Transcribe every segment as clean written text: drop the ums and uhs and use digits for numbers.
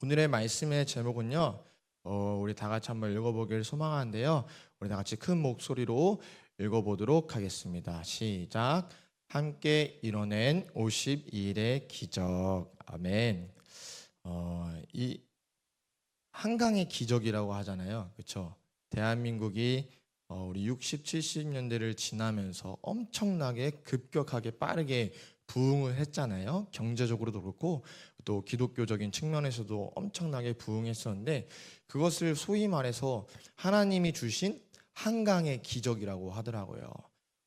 오늘의 말씀의 제목은요. 우리 다 같이 한번 읽어보길 소망하는데요. 우리 다 같이 큰 목소리로 읽어보도록 하겠습니다. 시작. 함께 이뤄낸 52일의 기적. 아멘. 이 한강의 기적이라고 하잖아요. 그렇죠? 대한민국이 우리 60, 70년대를 지나면서 엄청나게 급격하게 빠르게 부흥을 했잖아요. 경제적으로도 그렇고 또 기독교적인 측면에서도 엄청나게 부흥했었는데 그것을 소위 말해서 하나님이 주신 한강의 기적이라고 하더라고요.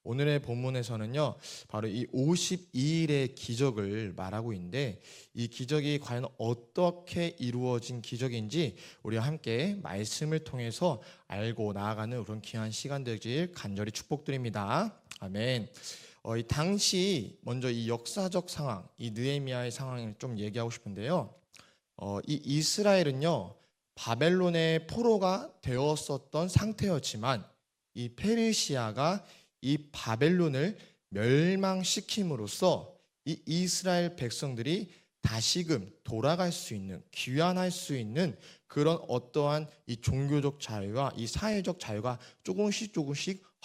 오늘의 본문에서는요, 바로 이 52일의 기적을 말하고 있는데 이 기적이 과연 어떻게 이루어진 기적인지 우리와 함께 말씀을 통해서 알고 나아가는 그런 귀한 시간 되길 간절히 축복드립니다. 아멘. 이 당시 먼저 이 역사적 상황, 이 느헤미야의 상황을 좀 얘기하고 싶은데요. 이 이스라엘은요, 바벨론의 포로가 되었었던 상태였지만 이 페르시아가 이 바벨론을 멸망시킴으로써 이 이스라엘 백성들이 다시금 돌아갈 수 있는, 귀환할 수 있는 그런 어떠한 이 종교적 자유와 이 사회적 자유가 조금씩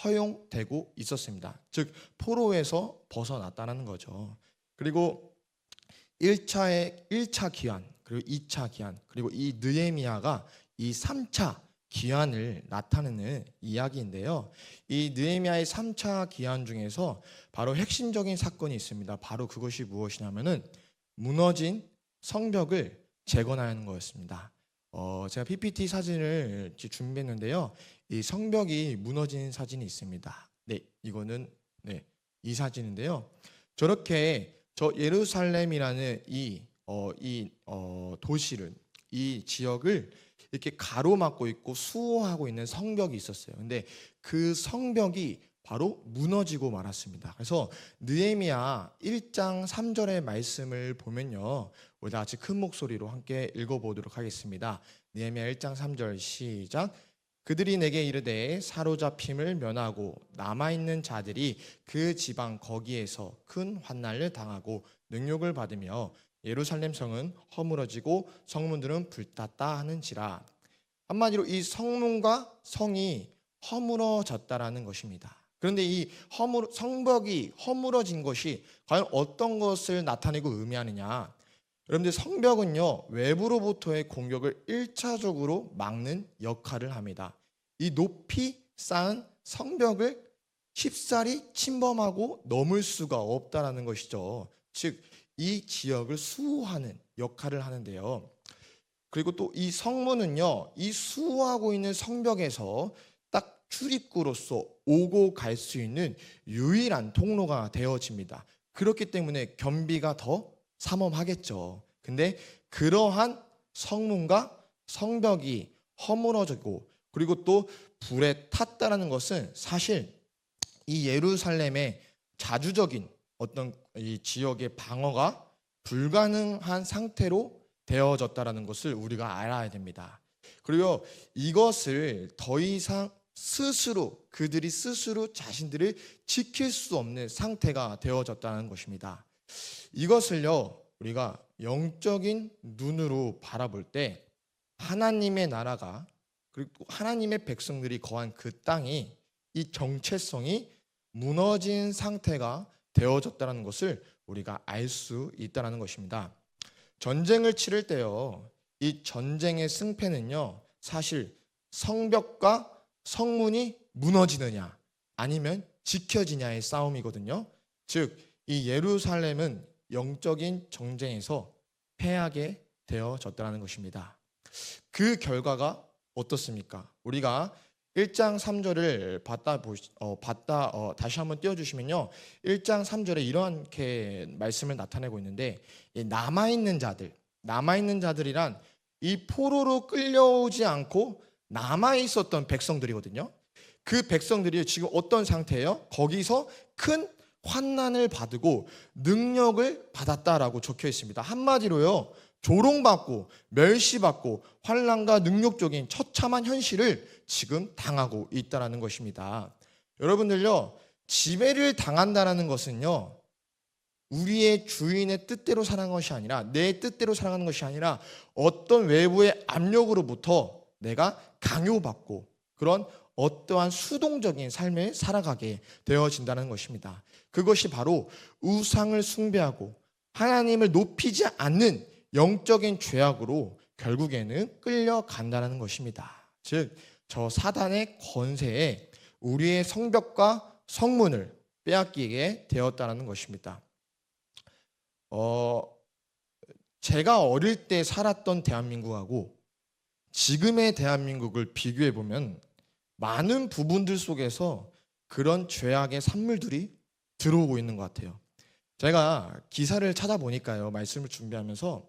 허용되고 있었습니다. 즉 포로에서 벗어났다는 거죠. 그리고 1차 기환, 그리고 2차 기환, 그리고 이 느헤미야가 이 3차 기환을 나타내는 이야기인데요. 이 느헤미야의 3차 기환 중에서 바로 핵심적인 사건이 있습니다. 바로 그것이 무엇이냐면은 무너진 성벽을 재건하는 거였습니다. 제가 PPT 사진을 준비했는데요. 이 성벽이 무너진 사진이 있습니다. 네, 이거는 이 사진인데요. 저렇게 저 예루살렘이라는 도시를, 이 지역을 이렇게 가로막고 있고 수호하고 있는 성벽이 있었어요. 근데 그 성벽이 바로 무너지고 말았습니다. 그래서 느헤미야 1장 3절의 말씀을 보면요, 우리 다 같이 큰 목소리로 함께 읽어보도록 하겠습니다. 느헤미야 1장 3절 시작. 그들이 내게 이르되 사로잡힘을 면하고 남아있는 자들이 그 지방 거기에서 큰 환난을 당하고 능욕을 받으며 예루살렘 성은 허물어지고 성문들은 불탔다 하는지라. 한마디로 이 성문과 성이 허물어졌다라는 것입니다. 그런데 이 성벽이 허물어진 것이 과연 어떤 것을 나타내고 의미하느냐? 여러분들 성벽은요, 외부로부터의 공격을 1차적으로 막는 역할을 합니다. 이 높이 쌓은 성벽을 쉽사리 침범하고 넘을 수가 없다라는 것이죠. 즉 이 지역을 수호하는 역할을 하는데요. 그리고 또 이 성문은요, 이 수호하고 있는 성벽에서 딱 출입구로서 오고 갈 수 있는 유일한 통로가 되어집니다. 그렇기 때문에 겸비가 더 삼엄하겠죠. 근데 그러한 성문과 성벽이 허물어지고 그리고 또 불에 탔다는 것은 사실 이 예루살렘의 자주적인 어떤 이 지역의 방어가 불가능한 상태로 되어졌다라는 것을 우리가 알아야 됩니다. 그리고 이것을 더 이상 그들이 스스로 자신들을 지킬 수 없는 상태가 되어졌다는 것입니다. 이것을요, 우리가 영적인 눈으로 바라볼 때 하나님의 나라가 그리고 하나님의 백성들이 거한 그 땅이 이 정체성이 무너진 상태가 되어졌다는 것을 우리가 알 수 있다는 것입니다. 전쟁을 치를 때요, 이 전쟁의 승패는요, 사실 성벽과 성문이 무너지느냐 아니면 지켜지냐의 싸움이거든요. 즉 이 예루살렘은 영적인 전쟁에서 패하게 되어졌다는 것입니다. 그 결과가 어떻습니까? 우리가 1장 3절을 다시 한번 띄워주시면요, 1장 3절에 이렇게 말씀을 나타내고 있는데 남아있는 자들이란 이 포로로 끌려오지 않고 남아있었던 백성들이거든요. 그 백성들이 지금 어떤 상태예요? 거기서 큰 환난을 받고 능력을 받았다라고 적혀 있습니다. 한마디로요, 조롱받고 멸시받고 환난과 능력적인 처참한 현실을 지금 당하고 있다는 것입니다. 여러분들요, 지배를 당한다는 것은요, 우리의 주인의 뜻대로 살아가는 것이 아니라, 내 뜻대로 살아가는 것이 아니라 어떤 외부의 압력으로부터 내가 강요받고 그런 어떠한 수동적인 삶을 살아가게 되어진다는 것입니다. 그것이 바로 우상을 숭배하고 하나님을 높이지 않는 영적인 죄악으로 결국에는 끌려간다는 것입니다. 즉, 저 사단의 권세에 우리의 성벽과 성문을 빼앗기게 되었다는 것입니다. 제가 어릴 때 살았던 대한민국하고 지금의 대한민국을 비교해 보면 많은 부분들 속에서 그런 죄악의 산물들이 들어오고 있는 것 같아요. 제가 기사를 찾아보니까요, 말씀을 준비하면서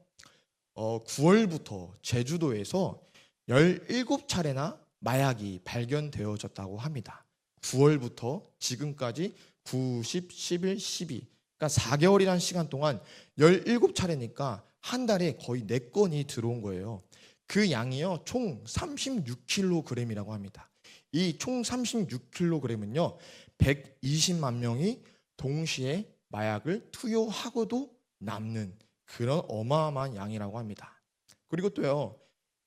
9월부터 제주도에서 17차례나 마약이 발견되어졌다고 합니다. 9월부터 지금까지 9, 10, 11, 12, 그러니까 4개월이라는 시간 동안 17차례니까 한 달에 거의 4건이 들어온 거예요. 그 양이요, 총 36kg이라고 합니다. 이 총 36kg은요 120만 명이 동시에 마약을 투여하고도 남는 그런 어마어마한 양이라고 합니다. 그리고 또요,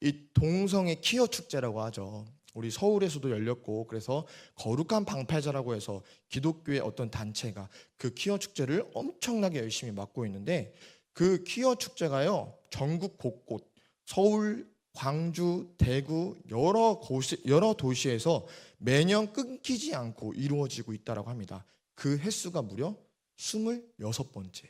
이 동성애 퀴어 축제라고 하죠. 우리 서울에서도 열렸고, 그래서 거룩한 방패자라고 해서 기독교의 어떤 단체가 그 퀴어 축제를 엄청나게 열심히 맡고 있는데, 그 퀴어 축제가요 전국 곳곳, 서울, 광주, 대구 여러 도시에서 매년 끊기지 않고 이루어지고 있다고 합니다. 그 횟수가 무려 26번째예요.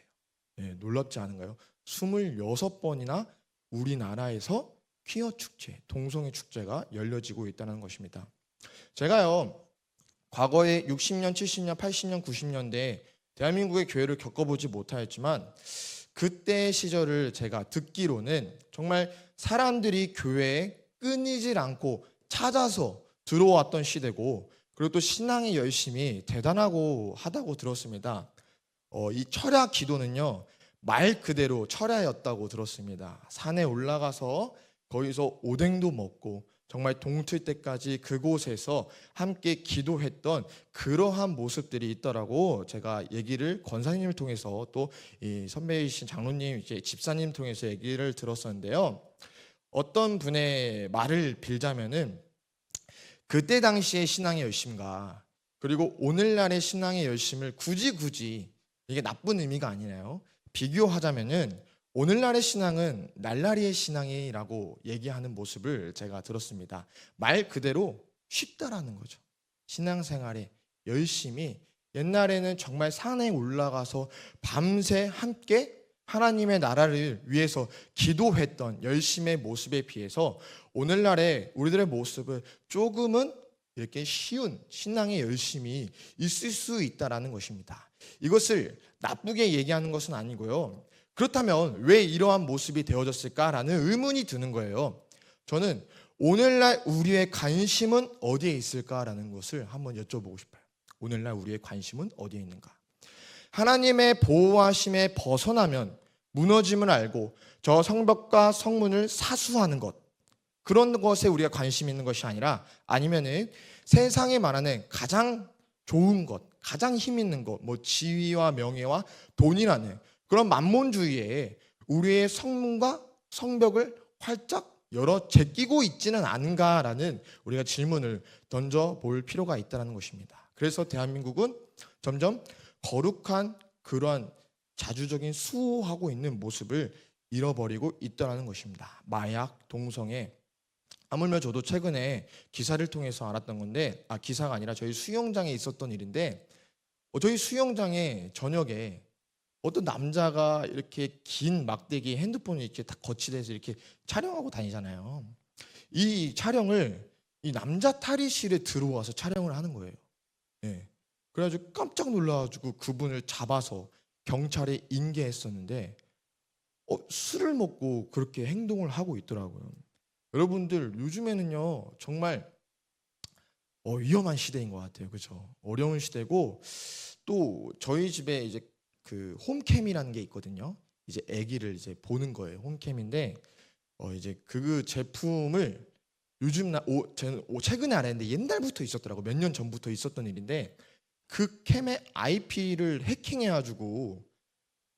네, 놀랍지 않은가요? 26번이나 우리나라에서 퀴어 축제, 동성애 축제가 열려지고 있다는 것입니다. 제가요, 과거에 60년, 70년, 80년, 90년대 대한민국의 교회를 겪어보지 못하였지만 그때 시절을 제가 듣기로는 정말 사람들이 교회에 끊이질 않고 찾아서 들어왔던 시대고, 그리고 또 신앙의 열심이 대단하고 하다고 들었습니다. 이 철야 기도는요 말 그대로 철야였다고 들었습니다. 산에 올라가서 거기서 오뎅도 먹고 정말 동틀 때까지 그곳에서 함께 기도했던 그러한 모습들이 있더라고 제가 얘기를 권사님을 통해서 또 이 선배이신 장로님, 이제 집사님 통해서 얘기를 들었었는데요. 어떤 분의 말을 빌자면은 그때 당시의 신앙의 열심과 그리고 오늘날의 신앙의 열심을 굳이 이게 나쁜 의미가 아니네요. 비교하자면은 오늘날의 신앙은 날라리의 신앙이라고 얘기하는 모습을 제가 들었습니다. 말 그대로 쉽다라는 거죠. 신앙생활에 열심히, 옛날에는 정말 산에 올라가서 밤새 함께 하나님의 나라를 위해서 기도했던 열심의 모습에 비해서 오늘날의 우리들의 모습은 조금은 이렇게 쉬운 신앙의 열심이 있을 수 있다라는 것입니다. 이것을 나쁘게 얘기하는 것은 아니고요. 그렇다면 왜 이러한 모습이 되어졌을까라는 의문이 드는 거예요. 저는 오늘날 우리의 관심은 어디에 있을까라는 것을 한번 여쭤보고 싶어요. 오늘날 우리의 관심은 어디에 있는가? 하나님의 보호하심에 벗어나면 무너짐을 알고 저 성벽과 성문을 사수하는 것, 그런 것에 우리가 관심이 있는 것이 아니라, 아니면은 세상에 말하는 가장 좋은 것, 가장 힘 있는 것, 뭐 지위와 명예와 돈이라는 그런 만몬주의에 우리의 성문과 성벽을 활짝 열어 제끼고 있지는 않은가라는 우리가 질문을 던져볼 필요가 있다는 것입니다. 그래서 대한민국은 점점 거룩한 그러한 자주적인 수호하고 있는 모습을 잃어버리고 있다는 것입니다. 마약, 동성애. 하물며 저도 최근에 기사를 통해서 알았던 건데, 기사가 아니라 저희 수영장에 있었던 일인데, 저희 수영장에 저녁에 어떤 남자가 이렇게 긴 막대기 핸드폰을 이렇게 다 거치대서 이렇게 촬영하고 다니잖아요. 이 촬영을 이 남자 탈의실에 들어와서 촬영을 하는 거예요. 네. 그래가지고 깜짝 놀라가지고 그분을 잡아서 경찰에 인계했었는데, 술을 먹고 그렇게 행동을 하고 있더라고요. 여러분들, 요즘에는요 정말 위험한 시대인 것 같아요. 그렇죠? 어려운 시대고, 또 저희 집에 이제 그 홈캠이라는 게 있거든요. 이제 아기를 이제 보는 거예요. 홈캠인데 이제 그 제품을 저는 최근에 알았는데 옛날부터 있었더라고. 몇 년 전부터 있었던 일인데, 그 캠의 IP를 해킹해가지고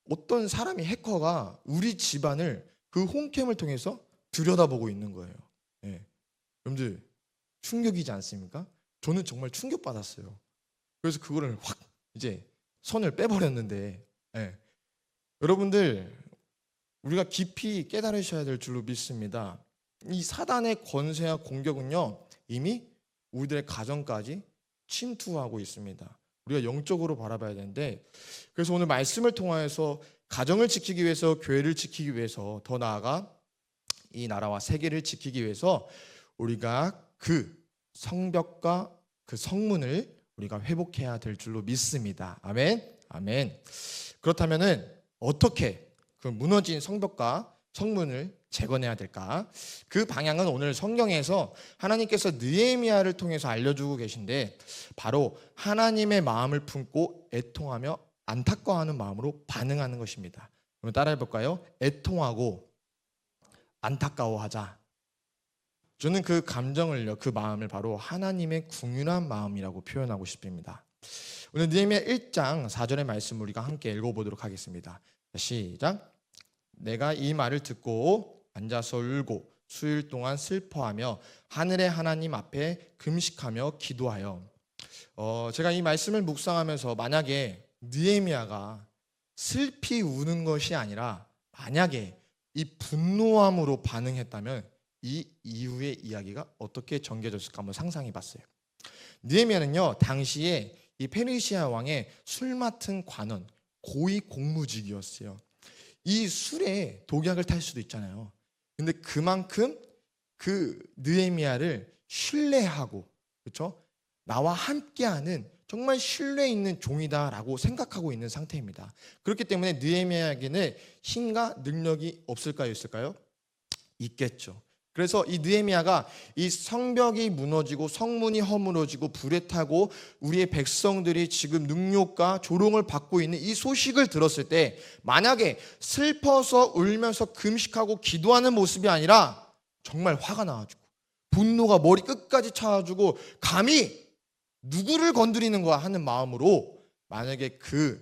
어떤 사람이 해커가 우리 집안을 그 홈캠을 통해서 들여다보고 있는 거예요. 예. 여러분들 충격이지 않습니까? 저는 정말 충격받았어요. 그래서 그거를 확 이제 선을 빼버렸는데, 예. 여러분들 우리가 깊이 깨달으셔야 될 줄로 믿습니다. 이 사단의 권세와 공격은요 이미 우리들의 가정까지 침투하고 있습니다. 우리가 영적으로 바라봐야 되는데, 그래서 오늘 말씀을 통하여서 가정을 지키기 위해서, 교회를 지키기 위해서, 더 나아가 이 나라와 세계를 지키기 위해서 우리가 그 성벽과 그 성문을 우리가 회복해야 될 줄로 믿습니다. 아멘. 아멘. 그렇다면은 어떻게 그 무너진 성벽과 성문을 재건해야 될까? 그 방향은 오늘 성경에서 하나님께서 느헤미야를 통해서 알려주고 계신데, 바로 하나님의 마음을 품고 애통하며 안타까워하는 마음으로 반응하는 것입니다. 그럼 따라해 볼까요? 애통하고 안타까워하자. 저는 그 감정을요, 그 마음을 바로 하나님의 궁휼한 마음이라고 표현하고 싶습니다. 오늘 느헤미야 1장 4절의 말씀 우리가 함께 읽어보도록 하겠습니다. 시작. 내가 이 말을 듣고 앉아서 울고 수일 동안 슬퍼하며 하늘의 하나님 앞에 금식하며 기도하여. 제가 이 말씀을 묵상하면서 만약에 느헤미야가 슬피 우는 것이 아니라 만약에 이 분노함으로 반응했다면 이 이후의 이야기가 어떻게 전개됐을까 한번 상상해 봤어요. 느헤미야는요 당시에 이 페르시아 왕의 술 맡은 관원, 고위 공무직이었어요. 이 술에 독약을 탈 수도 있잖아요. 근데 그만큼 그 느헤미야를 신뢰하고, 그렇죠? 나와 함께하는 정말 신뢰 있는 종이다라고 생각하고 있는 상태입니다. 그렇기 때문에 느헤미야에게는 힘과 능력이 없을까요? 있을까요? 있겠죠. 그래서 이 느헤미야가 이 성벽이 무너지고 성문이 허물어지고 불에 타고 우리의 백성들이 지금 능욕과 조롱을 받고 있는 이 소식을 들었을 때, 만약에 슬퍼서 울면서 금식하고 기도하는 모습이 아니라 정말 화가 나가지고 분노가 머리 끝까지 차가지고 감히 누구를 건드리는 거야 하는 마음으로, 만약에 그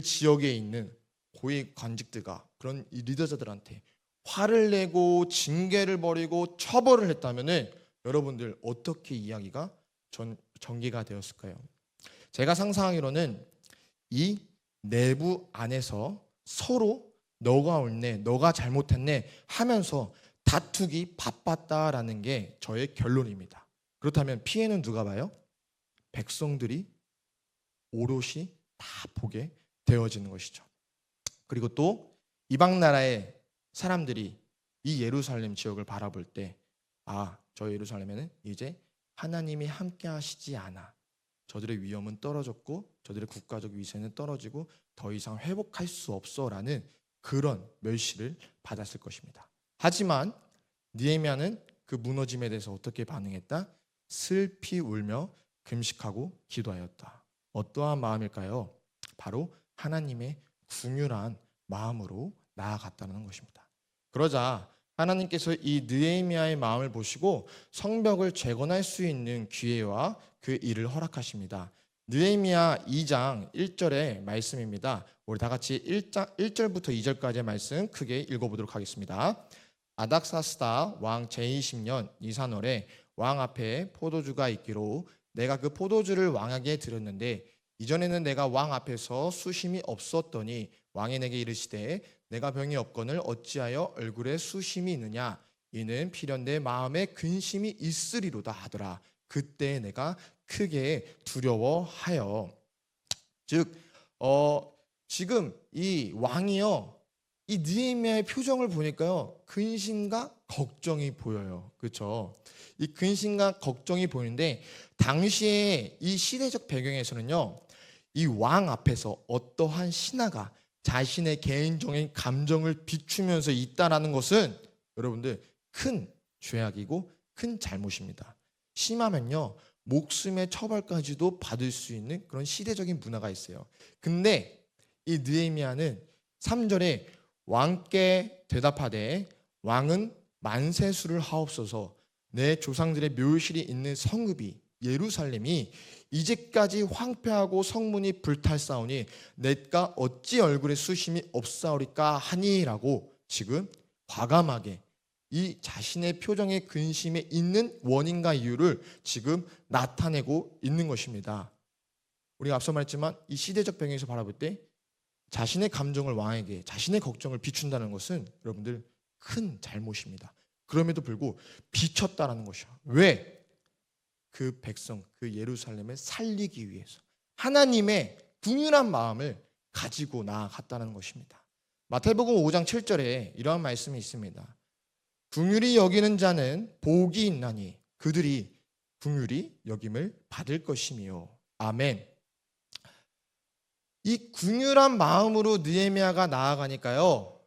지역에 있는 고위 관직들과 그런 이 리더자들한테 화를 내고 징계를 벌이고 처벌을 했다면은 여러분들 어떻게 이야기가 전개가 되었을까요? 제가 상상하기로는 이 내부 안에서 서로 너가 옳네, 너가 잘못했네 하면서 다투기 바빴다라는 게 저의 결론입니다. 그렇다면 피해는 누가 봐요? 백성들이 오롯이 다 보게 되어지는 것이죠. 그리고 또 이방 나라의 사람들이 이 예루살렘 지역을 바라볼 때, 저 예루살렘에는 이제 하나님이 함께 하시지 않아. 저들의 위엄은 떨어졌고 저들의 국가적 위세는 떨어지고 더 이상 회복할 수 없어라는 그런 멸시를 받았을 것입니다. 하지만 느헤미야는 그 무너짐에 대해서 어떻게 반응했다? 슬피 울며 금식하고 기도하였다. 어떠한 마음일까요? 바로 하나님의 궁휼한 마음으로 나아갔다는 것입니다. 그러자 하나님께서 이 느헤미야의 마음을 보시고 성벽을 재건할 수 있는 기회와 그 일을 허락하십니다. 느헤미야 2장 1절의 말씀입니다. 우리 다 같이 1절부터 2절까지의 말씀 크게 읽어보도록 하겠습니다. 아닥사스다 왕 제20년 니산월에 왕 앞에 포도주가 있기로 내가 그 포도주를 왕에게 드렸는데, 이전에는 내가 왕 앞에서 수심이 없었더니 왕이 내게 이르시되 내가 병이 없거늘 어찌하여 얼굴에 수심이 있느냐, 이는 필연 내 마음에 근심이 있으리로다 하더라. 그때 내가 크게 두려워하여. 즉 지금 이 왕이요, 이 느헤미야의 표정을 보니까요 근심과 걱정이 보여요. 그렇죠? 이 근심과 걱정이 보이는데, 당시에 이 시대적 배경에서는요 이 왕 앞에서 어떠한 신하가 자신의 개인적인 감정을 비추면서 있다라는 것은 여러분들 큰 죄악이고 큰 잘못입니다. 심하면요 목숨의 처벌까지도 받을 수 있는 그런 시대적인 문화가 있어요. 근데 이 느헤미야는 3절에 왕께 대답하되 왕은 만세수를 하옵소서, 내 조상들의 묘실이 있는 성읍이 예루살렘이 이제까지 황폐하고 성문이 불탈사오니 내가 어찌 얼굴에 수심이 없사오리까 하니라고 지금 과감하게 이 자신의 표정의 근심에 있는 원인과 이유를 지금 나타내고 있는 것입니다. 우리가 앞서 말했지만 이 시대적 배경에서 바라볼 때 자신의 감정을 왕에게, 자신의 걱정을 비춘다는 것은 여러분들 큰 잘못입니다. 그럼에도 불구하고 비쳤다라는 것이요. 왜? 그 백성, 그 예루살렘을 살리기 위해서 하나님의 긍휼한 마음을 가지고 나아갔다는 것입니다. 마태복음 5장 7절에 이러한 말씀이 있습니다. 긍휼히 여기는 자는 복이 있나니 그들이 긍휼히 여김을 받을 것이며. 아멘. 이 긍휼한 마음으로 느헤미야가 나아가니까요,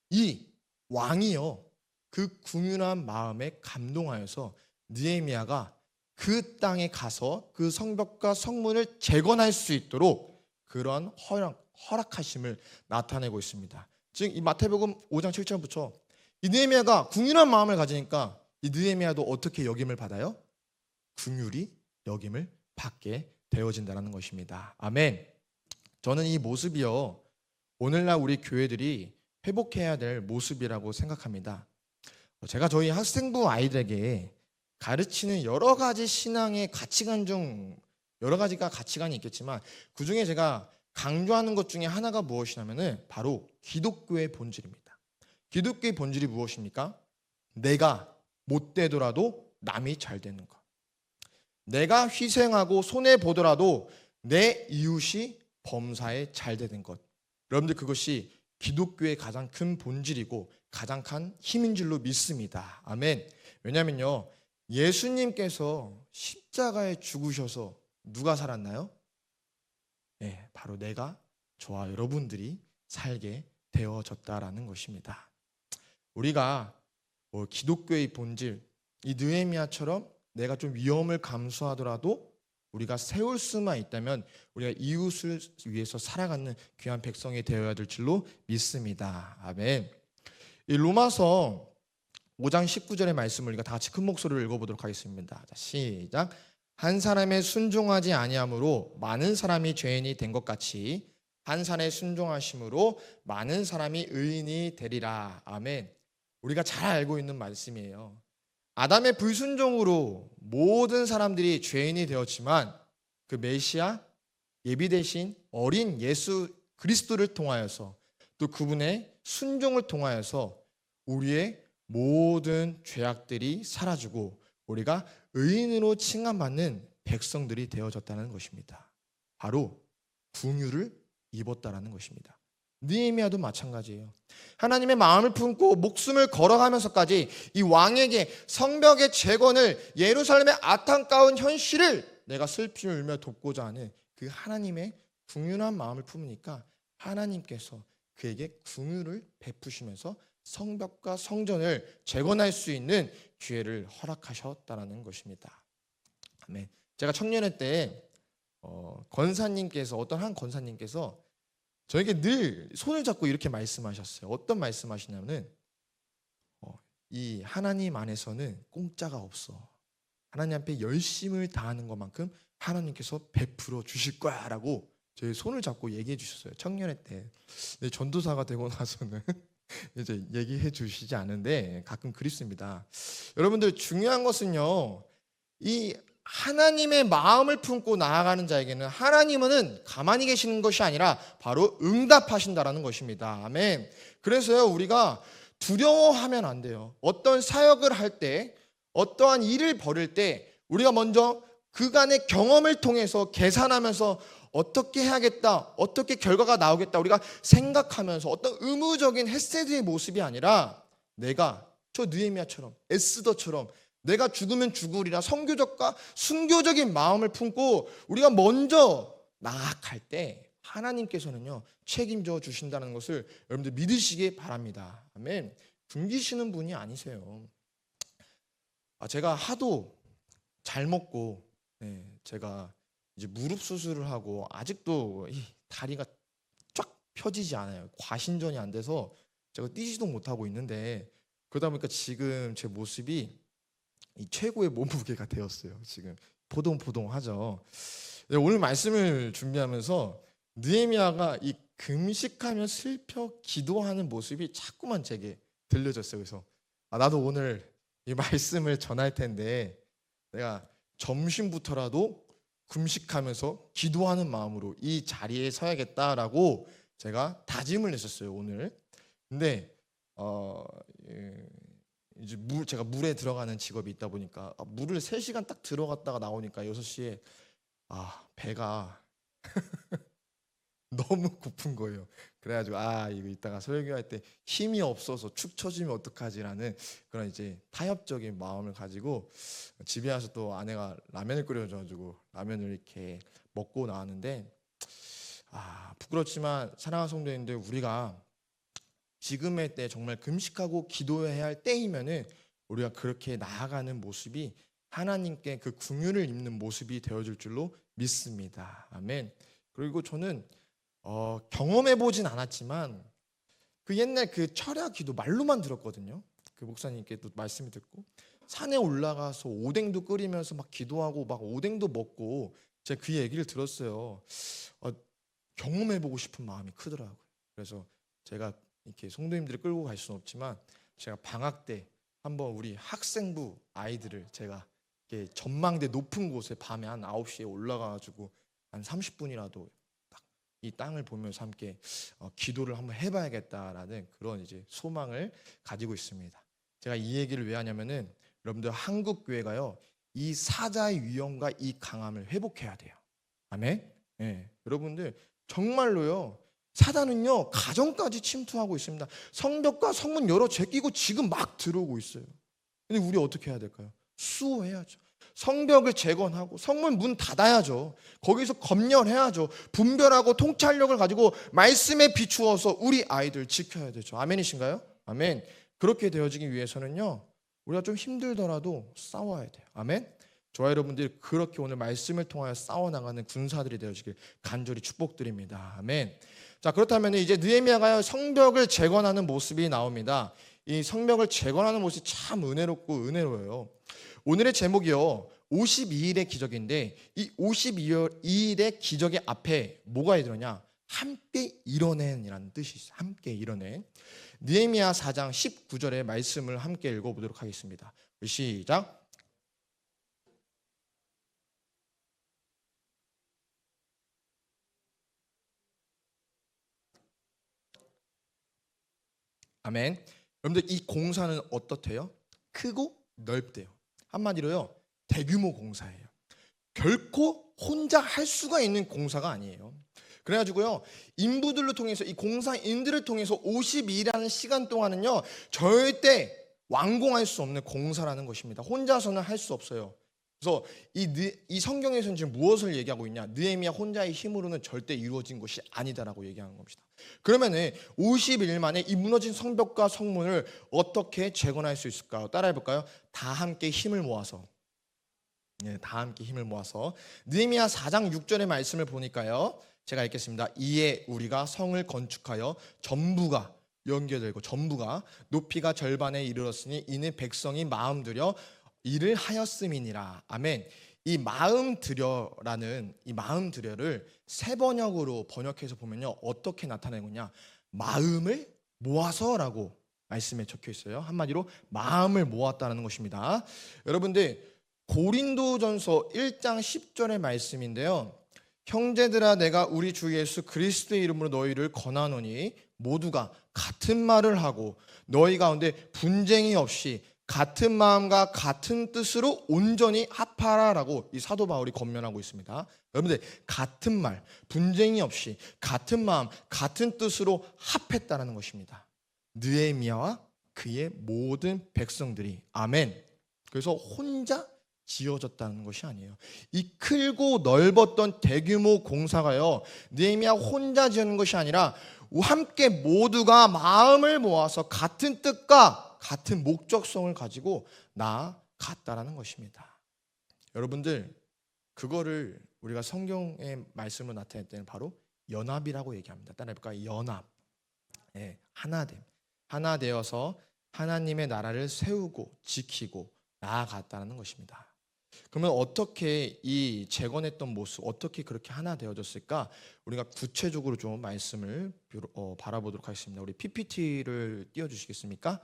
이 왕이요 그 긍휼한 마음에 감동하여서 느헤미야가 그 땅에 가서 그 성벽과 성문을 재건할 수 있도록 그런 허락하심을 나타내고 있습니다. 즉 이 마태복음 5장 7절부터 이 느헤미야가 긍휼한 마음을 가지니까 이 느헤미야도 어떻게 여김을 받아요? 긍휼히 여김을 받게 되어진다는 것입니다. 아멘. 저는 이 모습이요 오늘날 우리 교회들이 회복해야 될 모습이라고 생각합니다. 제가 저희 학생부 아이들에게 가르치는 여러 가지 신앙의 가치관 중 여러 가지가 가치관이 있겠지만 그 중에 제가 강조하는 것 중에 하나가 무엇이냐면은 바로 기독교의 본질입니다. 기독교의 본질이 무엇입니까? 내가 못 되더라도 남이 잘 되는 것. 내가 희생하고 손해 보더라도 내 이웃이 범사에 잘 되는 것. 여러분들 그것이 기독교의 가장 큰 본질이고 가장 큰 힘인 줄로 믿습니다. 아멘. 왜냐면요 예수님께서 십자가에 죽으셔서 누가 살았나요? 네, 바로 내가 저와 여러분들이 살게 되어졌다라는 것입니다. 우리가 기독교의 본질, 이 느헤미야처럼 내가 좀 위험을 감수하더라도 우리가 세울 수만 있다면 우리가 이웃을 위해서 살아가는 귀한 백성이 되어야 될 줄로 믿습니다. 아멘. 이 로마서 5장 19절의 말씀을 우리가 다 같이 큰 목소리로 읽어보도록 하겠습니다. 자, 시작. 한 사람의 순종하지 아니함으로 많은 사람이 죄인이 된 것 같이 한 사람의 순종하심으로 많은 사람이 의인이 되리라. 아멘. 우리가 잘 알고 있는 말씀이에요. 아담의 불순종으로 모든 사람들이 죄인이 되었지만 그 메시아 예비되신 어린 예수 그리스도를 통하여서 또 그분의 순종을 통하여서 우리의 모든 죄악들이 사라지고 우리가 의인으로 칭함받는 백성들이 되어졌다는 것입니다. 바로 긍휼을 입었다라는 것입니다. 느헤미야도 마찬가지예요. 하나님의 마음을 품고 목숨을 걸어가면서까지 이 왕에게 성벽의 재건을 예루살렘의 안타까운 현실을 내가 슬피 울며 돕고자 하는 그 하나님의 긍휼한 마음을 품으니까 하나님께서 그에게 긍휼을 베푸시면서 성벽과 성전을 재건할 수 있는 기회를 허락하셨다라는 것입니다. 아멘. 제가 청년회 때 권사님께서 어떤 한 권사님께서 저에게 늘 손을 잡고 이렇게 말씀하셨어요. 어떤 말씀하시냐면은 이 하나님 안에서는 공짜가 없어. 하나님 앞에 열심을 다하는 것만큼 하나님께서 베풀어 주실 거야라고 제 손을 잡고 얘기해 주셨어요. 청년회 때. 근데 전도사가 되고 나서는 이제 얘기해 주시지 않은데 가끔 그립습니다. 여러분들 중요한 것은요. 이 하나님의 마음을 품고 나아가는 자에게는 하나님은 가만히 계시는 것이 아니라 바로 응답하신다라는 것입니다. 아멘. 그래서요 우리가 두려워하면 안 돼요. 어떤 사역을 할 때, 어떠한 일을 벌일 때 우리가 먼저 그간의 경험을 통해서 계산하면서 어떻게 해야겠다, 어떻게 결과가 나오겠다 우리가 생각하면서 어떤 의무적인 헤세드의 모습이 아니라 내가 저 느헤미야처럼 에스더처럼 내가 죽으면 죽으리라 선교적과 순교적인 마음을 품고 우리가 먼저 나아갈 때 하나님께서는요 책임져 주신다는 것을 여러분들 믿으시기 바랍니다. 아멘. 굶기시는 분이 아니세요. 제가 하도 잘 먹고 제가 이제 무릎 수술을 하고 아직도 이 다리가 쫙 펴지지 않아요. 과신전이 안 돼서 제가 뛰지도 못하고 있는데 그러다 보니까 지금 제 모습이 이 최고의 몸무게가 되었어요. 지금 포동포동하죠. 네, 오늘 말씀을 준비하면서 느헤미야가 이 금식하며 슬퍼 기도하는 모습이 자꾸만 제게 들려졌어요. 그래서 나도 오늘 이 말씀을 전할 텐데 내가 점심부터라도 금식하면서 기도하는 마음으로 이 자리에 서야겠다라고 제가 다짐을 했었어요, 오늘. 근데 예, 이제 제가 물에 들어가는 직업이 있다 보니까 물을 3시간 딱 들어갔다가 나오니까 6시에 배가 너무 고픈 거예요. 그래가지고 이거 이따가 설교할 때 힘이 없어서 축 처지면 어떡하지라는 그런 이제 타협적인 마음을 가지고 집에 와서 또 아내가 라면을 끓여줘가지고 라면을 이렇게 먹고 나왔는데 부끄럽지만 사랑하는 성도님들, 우리가 지금의 때 정말 금식하고 기도해야 할 때이면은 우리가 그렇게 나아가는 모습이 하나님께 그 긍휼을 입는 모습이 되어줄 줄로 믿습니다. 아멘. 그리고 저는 경험해 보진 않았지만 그 옛날 그 철야 기도 말로만 들었거든요. 그 목사님께 또 말씀을 듣고 산에 올라가서 오뎅도 끓이면서 막 기도하고 막 오뎅도 먹고 제가 그 얘기를 들었어요. 경험해 보고 싶은 마음이 크더라고요. 그래서 제가 이렇게 성도님들을 끌고 갈 수는 없지만 제가 방학 때 한번 우리 학생부 아이들을 제가 이렇게 전망대 높은 곳에 밤에 한 9시에 올라가가지고 한 30분이라도 이 땅을 보면서 함께 기도를 한번 해봐야겠다라는 그런 이제 소망을 가지고 있습니다. 제가 이 얘기를 왜 하냐면은 여러분들 한국 교회가요, 이 사자의 위엄과 이 강함을 회복해야 돼요. 아멘. 네. 여러분들 정말로요, 사단은요 가정까지 침투하고 있습니다. 성벽과 성문 열어 제끼고 지금 막 들어오고 있어요. 근데 우리 어떻게 해야 될까요? 수호해야죠. 성벽을 재건하고 성문 문 닫아야죠. 거기서 검열해야죠. 분별하고 통찰력을 가지고 말씀에 비추어서 우리 아이들 지켜야 되죠. 아멘이신가요? 아멘. 그렇게 되어지기 위해서는요, 우리가 좀 힘들더라도 싸워야 돼요. 아멘. 저와 여러분들이 그렇게 오늘 말씀을 통하여 싸워나가는 군사들이 되어지길 간절히 축복드립니다. 아멘. 자, 그렇다면 이제 느헤미야가 성벽을 재건하는 모습이 나옵니다. 이 성벽을 재건하는 모습이 참 은혜롭고 은혜로워요. 오늘의 제목이요, 52일의 기적인데 이 52일의 기적의 앞에 뭐가 들어냐? 함께 이뤄낸이라는 뜻이 있어요. 함께 이뤄낸. 느헤미야 4장 19절의 말씀을 함께 읽어보도록 하겠습니다. 시작. 아멘. 여러분들 이 공사는 어떻대요? 크고 넓대요. 한마디로요, 대규모 공사예요. 결코 혼자 할 수가 있는 공사가 아니에요. 그래가지고요, 인부들로 통해서 이 공사인들을 통해서 52일이라는 시간 동안은요 절대 완공할 수 없는 공사라는 것입니다. 혼자서는 할 수 없어요. 그래서 이 성경에서는 지금 무엇을 얘기하고 있냐? 느헤미야 혼자의 힘으로는 절대 이루어진 것이 아니다라고 얘기하는 겁니다. 그러면은 50일 만에 이 무너진 성벽과 성문을 어떻게 재건할 수 있을까요? 따라해 볼까요? 다 함께 힘을 모아서. 다 함께 힘을 모아서. 느헤미야 4장 6절의 말씀을 보니까요, 제가 읽겠습니다. 이에 우리가 성을 건축하여 전부가 연결되고 전부가 높이가 절반에 이르렀으니 이는 백성이 마음 들여 일을 하였음이니라. 아멘. 이 마음 들여라는 이 마음 들여를 세 번역으로 번역해서 보면요, 어떻게 나타내느냐? 마음을 모아서라고 말씀에 적혀 있어요. 한마디로 마음을 모았다는 것입니다. 여러분들 고린도전서 1장 10절의 말씀인데요. 형제들아, 내가 우리 주 예수 그리스도의 이름으로 너희를 권하노니 모두가 같은 말을 하고 너희 가운데 분쟁이 없이 같은 마음과 같은 뜻으로 온전히 합하라라고 이 사도 바울이 권면하고 있습니다. 여러분들 같은 말, 분쟁이 없이 같은 마음, 같은 뜻으로 합했다는 것입니다. 느헤미야와 그의 모든 백성들이. 아멘. 그래서 혼자 지어졌다는 것이 아니에요. 이 크고 넓었던 대규모 공사가요, 느헤미야 혼자 지은 것이 아니라 함께 모두가 마음을 모아서 같은 뜻과 같은 목적성을 가지고 나아갔다라는 것입니다. 여러분들 그거를 우리가 성경의 말씀으로 나타낼 때는 바로 연합이라고 얘기합니다. 따라해볼까요? 연합. 하나됨. 하나 되어서 하나님의 나라를 세우고 지키고 나아갔다는 것입니다. 그러면 어떻게 이 재건했던 모습 어떻게 그렇게 하나 되어졌을까? 우리가 구체적으로 좀 말씀을 바라보도록 하겠습니다. 우리 PPT를 띄워주시겠습니까?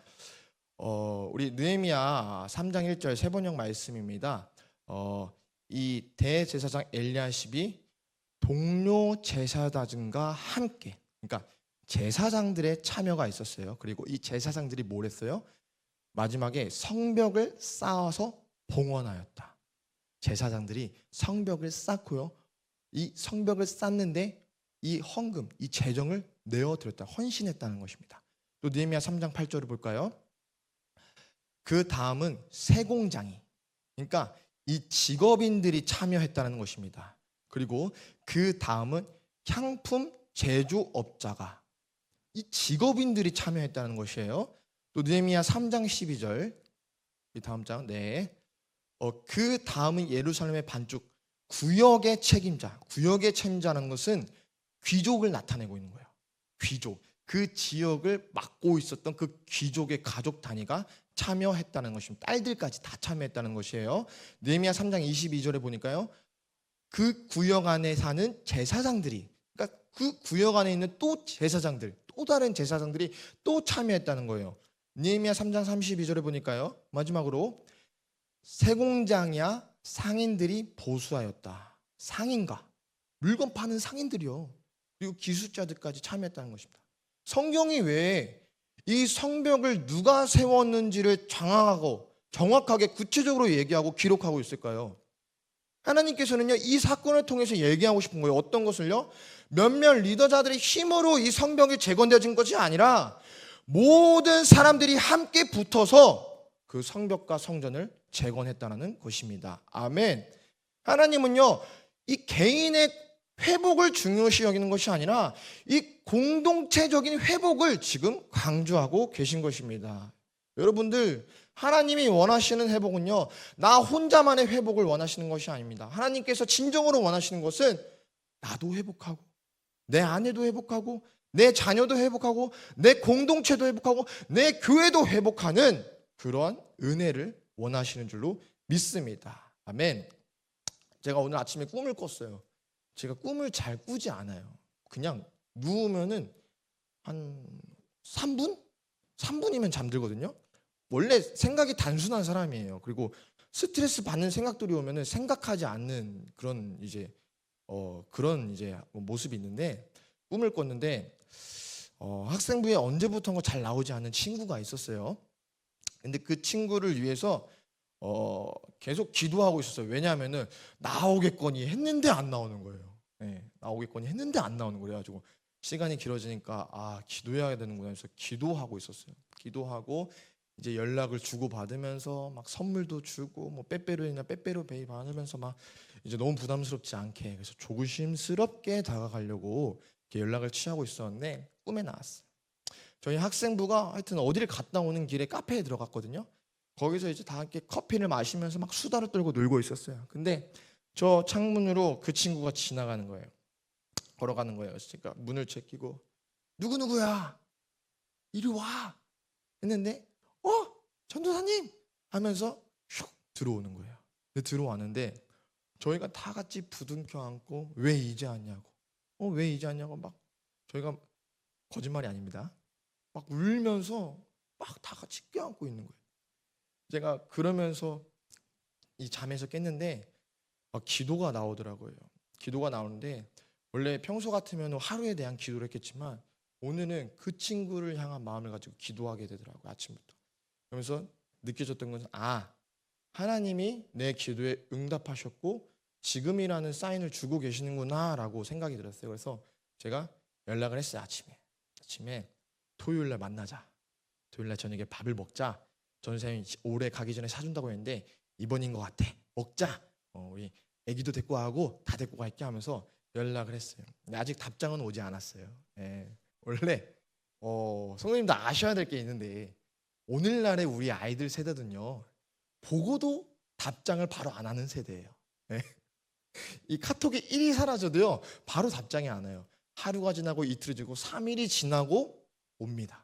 우리 느헤미야 3장 1절 세 번역 말씀입니다. 이 대제사장 엘리야십이 동료 제사장과 함께, 그러니까 제사장들의 참여가 있었어요. 그리고 이 제사장들이 뭘 했어요? 마지막에 성벽을 쌓아서 봉헌하였다. 제사장들이 성벽을 쌓고요. 이 성벽을 쌓는데 이 헌금, 이 재정을 내어드렸다. 헌신했다는 것입니다. 또 느헤미야 3장 8절을 볼까요? 그 다음은 세공장이, 그러니까 이 직업인들이 참여했다는 것입니다. 그리고 그 다음은 향품 제조업자가, 이 직업인들이 참여했다는 것이에요. 또 느헤미야 3장 12절, 이 다음 장, 네. 그 다음은 예루살렘의 반죽 구역의 책임자. 구역의 책임자라는 것은 귀족을 나타내고 있는 거예요. 귀족. 그 지역을 맡고 있었던 그 귀족의 가족 단위가 참여했다는 것입니다. 딸들까지 다 참여했다는 것이에요. 느헤미야 3장 22절에 보니까요. 그 구역 안에 사는 제사장들이, 그러니까 그 구역 안에 있는 또 제사장들, 또 다른 제사장들이 또 참여했다는 거예요. 느헤미야 3장 32절에 보니까요. 마지막으로 세공장이야 상인들이 보수하였다. 상인가, 물건 파는 상인들이요. 그리고 기술자들까지 참여했다는 것입니다. 성경이 왜 이 성벽을 누가 세웠는지를 장황하고 정확하게 구체적으로 얘기하고 기록하고 있을까요? 하나님께서는요, 이 사건을 통해서 얘기하고 싶은 거예요. 어떤 것을요? 몇몇 리더자들의 힘으로 이 성벽이 재건되어진 것이 아니라 모든 사람들이 함께 붙어서 그 성벽과 성전을 재건했다는 것입니다. 아멘. 하나님은요, 이 개인의 회복을 중요시 여기는 것이 아니라 이 공동체적인 회복을 지금 강조하고 계신 것입니다. 여러분들, 하나님이 원하시는 회복은요, 나 혼자만의 회복을 원하시는 것이 아닙니다. 하나님께서 진정으로 원하시는 것은 나도 회복하고, 내 아내도 회복하고, 내 자녀도 회복하고, 내 공동체도 회복하고, 내 교회도 회복하는 그러한 은혜를 원하시는 줄로 믿습니다. 아멘. 제가 오늘 아침에 꿈을 꿨어요. 제가 꿈을 잘 꾸지 않아요. 그냥 누우면은 한 3분? 3분이면 잠들거든요. 원래 생각이 단순한 사람이에요. 그리고 스트레스 받는 생각들이 오면은 생각하지 않는 그런 이제 모습이 있는데, 꿈을 꿨는데 학생부에 언제부턴가 잘 나오지 않는 친구가 있었어요. 근데 그 친구를 위해서 계속 기도하고 있었어요. 왜냐하면은 나오겠거니 했는데 안 나오는 거예요. 네, 나오겠거니 했는데 안 나오는 거예요. 그래가지고 시간이 길어지니까 기도해야 되는구나 해서 기도하고 있었어요. 기도하고 이제 연락을 주고 받으면서 막 선물도 주고 뭐 빼빼로나 빼빼로 베이 받으면서 막 이제 너무 부담스럽지 않게, 그래서 조심스럽게 다가가려고 이렇게 연락을 취하고 있었는데 꿈에 나왔어요. 저희 학생부가 하여튼 어디를 갔다 오는 길에 카페에 들어갔거든요. 거기서 이제 다 이렇게 커피를 마시면서 막 수다를 떨고 놀고 있었어요. 근데 저 창문으로 그 친구가 지나가는 거예요. 걸어가는 거예요. 그러니까 문을 제끼고 누구누구야 이리 와 했는데 전도사님 하면서 슉 들어오는 거예요. 근데 들어왔는데 저희가 다 같이 부둥켜 안고 왜 이제 왔냐고, 왜 이제 왔냐고 막, 저희가 거짓말이 아닙니다, 막 울면서 막 다 같이 껴안고 있는 거예요. 제가 그러면서 이 잠에서 깼는데 기도가 나오더라고요. 기도가 나오는데 원래 평소 같으면 하루에 대한 기도를 했겠지만 오늘은 그 친구를 향한 마음을 가지고 기도하게 되더라고요. 아침부터. 그러면서 느껴졌던 것은 하나님이 내 기도에 응답하셨고 지금이라는 사인을 주고 계시는구나 라고 생각이 들었어요. 그래서 제가 연락을 했어요. 아침에 토요일날 만나자, 토요일날 저녁에 밥을 먹자, 전사님이 올해 가기 전에 사준다고 했는데 이번인 것 같아, 먹자, 우리 애기도 데리고 가고 다 데리고 갈게 하면서 연락을 했어요. 근데 아직 답장은 오지 않았어요. 원래 성도님도 아셔야 될 게 있는데 오늘날의 우리 아이들 세대는요, 보고도 답장을 바로 안 하는 세대예요. 이 카톡이 일이 사라져도요 바로 답장이 안 와요. 하루가 지나고 이틀이 지나고 3일이 지나고 옵니다.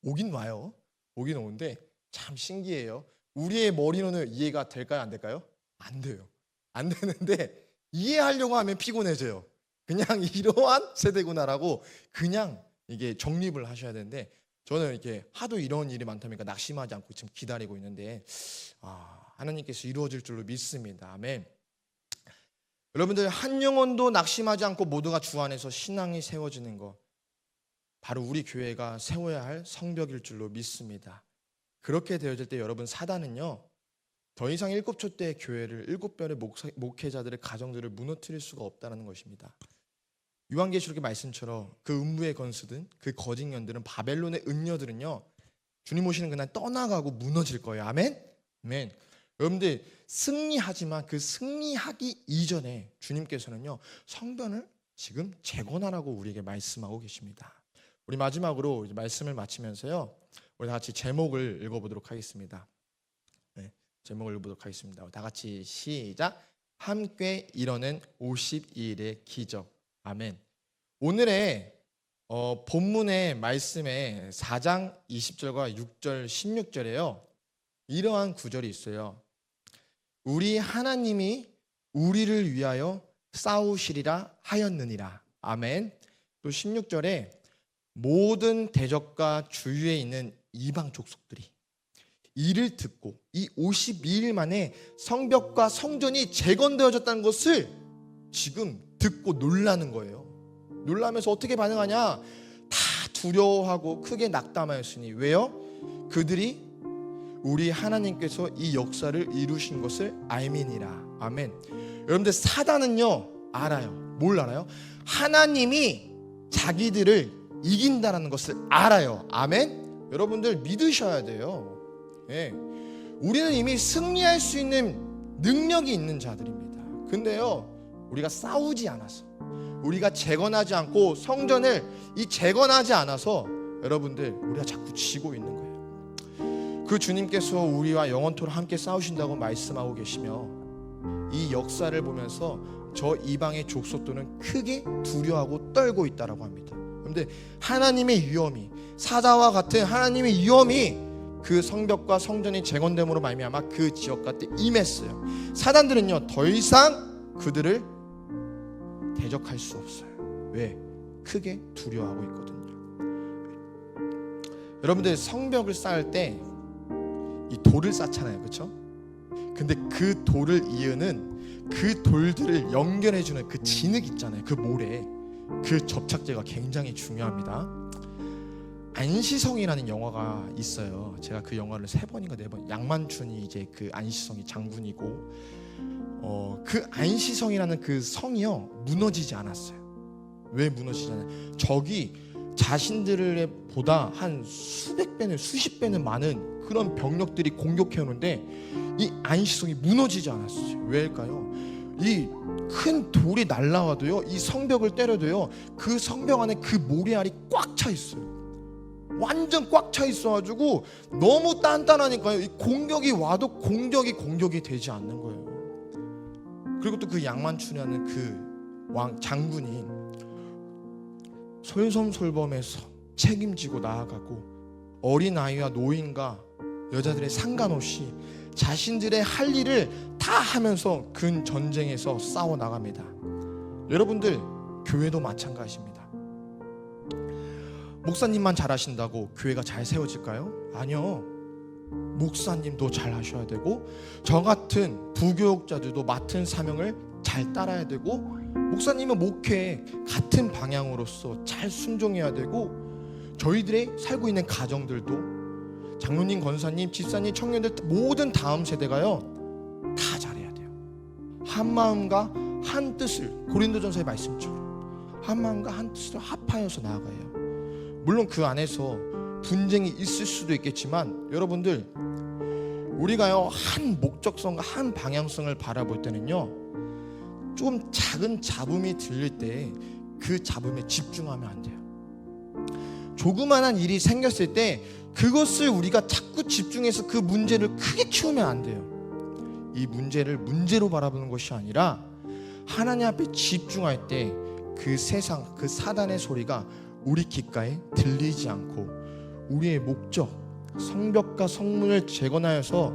오긴 와요. 오긴 오는데 참 신기해요. 우리의 머리로는 이해가 될까요, 안 될까요? 안 돼요. 안 되는데 이해하려고 하면 피곤해져요. 그냥 이러한 세대구나라고 그냥 이게 정립을 하셔야 되는데, 저는 이렇게 하도 이런 일이 많다 보니까 낙심하지 않고 지금 기다리고 있는데 하나님께서 이루어질 줄로 믿습니다. 아멘. 여러분들, 한 영혼도 낙심하지 않고 모두가 주 안에서 신앙이 세워지는 것, 바로 우리 교회가 세워야 할 성벽일 줄로 믿습니다. 그렇게 되어질 때 여러분, 사단은요 더 이상 일곱초대의 교회를, 일곱별의 목회자들의 가정들을 무너뜨릴 수가 없다는 것입니다. 요한계시록의 말씀처럼 그 음부의 건수든 그 거짓 년들은, 바벨론의 은녀들은요 주님 오시는 그날 떠나가고 무너질 거예요. 아멘? 아멘. 여러분들, 승리하지만 그 승리하기 이전에 주님께서는요 성전을 지금 재건하라고 우리에게 말씀하고 계십니다. 우리 마지막으로 말씀을 마치면서요 우리 다 같이 제목을 읽어보도록 하겠습니다. 네, 제목을 읽어보도록 하겠습니다. 다 같이 시작. 함께 이뤄낸 52일의 기적. 아멘. 오늘의 본문의 말씀에 4장 20절과 6절 16절에요 이러한 구절이 있어요. 우리 하나님이 우리를 위하여 싸우시리라 하였느니라. 아멘. 또 16절에 모든 대적과 주위에 있는 이방 족속들이 이를 듣고 이 52일 만에 성벽과 성전이 재건되어졌다는 것을 지금 듣고 놀라는 거예요. 놀라면서 어떻게 반응하냐? 다 두려워하고 크게 낙담하였으니. 왜요? 그들이 우리 하나님께서 이 역사를 이루신 것을 알미니라. 아멘. 여러분들, 사단은요 알아요. 뭘 알아요? 하나님이 자기들을 이긴다는 것을 알아요. 아멘. 여러분들 믿으셔야 돼요. 예. 우리는 이미 승리할 수 있는 능력이 있는 자들입니다. 근데요 우리가 싸우지 않아서, 우리가 재건하지 않고 성전을 재건하지 않아서 여러분들 우리가 자꾸 지고 있는 거예요. 그 주님께서 우리와 영원토록 함께 싸우신다고 말씀하고 계시며 이 역사를 보면서 저 이방의 족속들은 크게 두려워하고 떨고 있다라고 합니다. 그런데 하나님의 위엄이, 사자와 같은 하나님의 위엄이 그 성벽과 성전이 재건됨으로 말미암아 그 지역 가운데 임했어요. 사단들은요 더 이상 그들을 대적할 수 없어요. 왜? 크게 두려워하고 있거든요. 여러분들, 성벽을 쌓을 때 이 돌을 쌓잖아요, 그렇죠? 근데 그 돌을 이으는 그 돌들을 연결해주는 그 진흙 있잖아요, 그 모래, 그 접착제가 굉장히 중요합니다. 안시성이라는 영화가 있어요. 제가 그 영화를 3번인가 4번, 양만춘이 이제 그 안시성이 장군이고, 그 안시성이라는 그 성이요 무너지지 않았어요. 왜 무너지지 않아요? 적이 자신들의 보다 한 수백 배는 수십 배는 많은 그런 병력들이 공격해 오는데 이 안시성이 무너지지 않았어요. 왜일까요? 이 큰 돌이 날라와도요, 이 성벽을 때려도요, 그 성벽 안에 그 모래알이 꽉 차 있어요. 완전 꽉 차 있어가지고 너무 단단하니까요, 이 공격이 와도 공격이 되지 않는 거예요. 그리고 또 그 양만춘이라는 그 왕 장군이 솔선솔범해서 책임지고 나아가고 어린 아이와 노인과 여자들의 상관없이 자신들의 할 일을 다 하면서 그 전쟁에서 싸워 나갑니다. 여러분들, 교회도 마찬가지입니다. 목사님만 잘하신다고 교회가 잘 세워질까요? 아니요. 목사님도 잘 하셔야 되고, 저 같은 부교육자들도 맡은 사명을 잘 따라야 되고, 목사님은 목회 같은 방향으로서 잘 순종해야 되고, 저희들의 살고 있는 가정들도 장로님, 권사님, 집사님, 청년들 모든 다음 세대가요 다 잘해야 돼요. 한 마음과 한 뜻을, 고린도전서의 말씀처럼 한 마음과 한 뜻을 합하여서 나아가요. 물론 그 안에서 분쟁이 있을 수도 있겠지만, 여러분들, 우리가요 한 목적성과 한 방향성을 바라볼 때는요 좀 작은 잡음이 들릴 때 그 잡음에 집중하면 안 돼요. 조그만한 일이 생겼을 때 그것을 우리가 자꾸 집중해서 그 문제를 크게 키우면 안 돼요. 이 문제를 문제로 바라보는 것이 아니라 하나님 앞에 집중할 때 그 세상, 그 사단의 소리가 우리 귓가에 들리지 않고 우리의 목적, 성벽과 성문을 재건하여서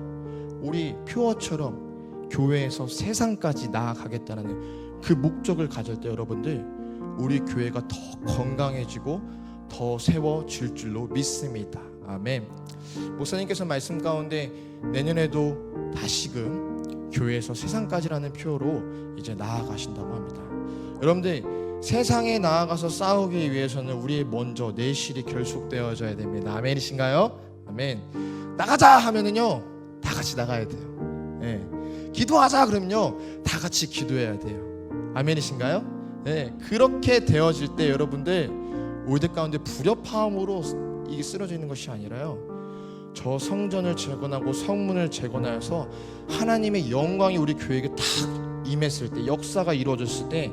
우리 표어처럼 교회에서 세상까지 나아가겠다는 그 목적을 가질 때 여러분들 우리 교회가 더 건강해지고 더 세워질 줄로 믿습니다. 아멘. 목사님께서 말씀 가운데 내년에도 다시금 교회에서 세상까지라는 표로 이제 나아가신다고 합니다. 여러분들 세상에 나아가서 싸우기 위해서는 우리의 먼저 내실이 결속되어져야 됩니다. 아멘이신가요? 아멘. 나가자 하면은요 다 같이 나가야 돼요. 예. 기도하자 그러면요 다 같이 기도해야 돼요. 아멘이신가요? 예. 그렇게 되어질 때 여러분들 우리들 가운데 불협화음으로 이게 쓰러져 있는 것이 아니라요, 저 성전을 재건하고 성문을 재건하여서 하나님의 영광이 우리 교회에게 딱 임했을 때, 역사가 이루어졌을 때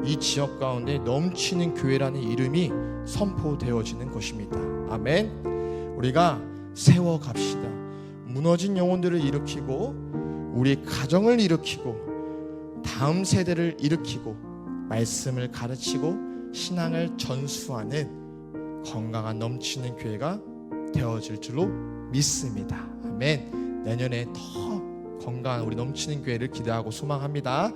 이 지역 가운데 넘치는 교회라는 이름이 선포되어지는 것입니다. 아멘. 우리가 세워갑시다. 무너진 영혼들을 일으키고 우리 가정을 일으키고 다음 세대를 일으키고 말씀을 가르치고 신앙을 전수하는 건강한 넘치는 교회가 되어질 줄로 믿습니다. 아멘. 내년에 더 건강한 우리 넘치는 교회를 기대하고 소망합니다.